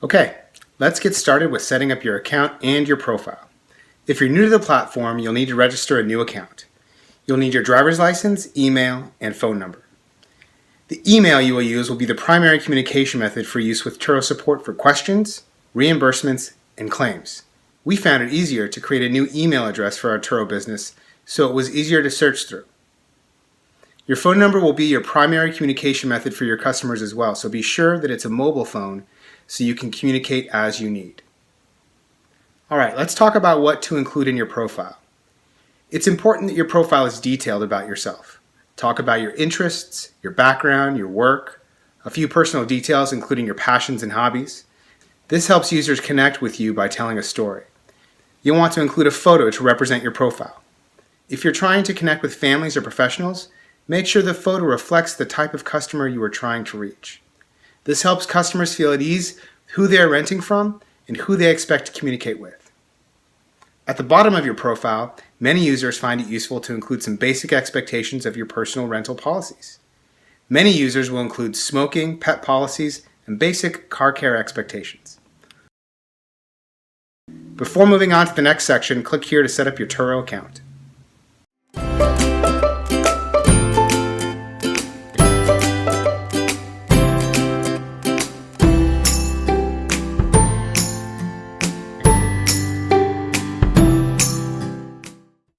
Okay, let's get started with setting up your account and your profile. If you're new to the platform, you'll need to register a new account. You'll need your driver's license, email, and phone number. The email you will use will be the primary communication method for use with Turo support for questions, reimbursements, and claims. We found it easier to create a new email address for our Turo business, so it was easier to search through. Your phone number will be your primary communication method for your customers as well, so be sure that it's a mobile phone so you can communicate as you need. Alright, let's talk about what to include in your profile. It's important that your profile is detailed about yourself. Talk about your interests, your background, your work, a few personal details including your passions and hobbies. This helps users connect with you by telling a story. You'll want to include a photo to represent your profile. If you're trying to connect with families or professionals, make sure the photo reflects the type of customer you are trying to reach. This helps customers feel at ease who they are renting from and who they expect to communicate with. At the bottom of your profile, many users find it useful to include some basic expectations of your personal rental policies. Many users will include smoking, pet policies, and basic car care expectations. Before moving on to the next section, click here to set up your Turo account.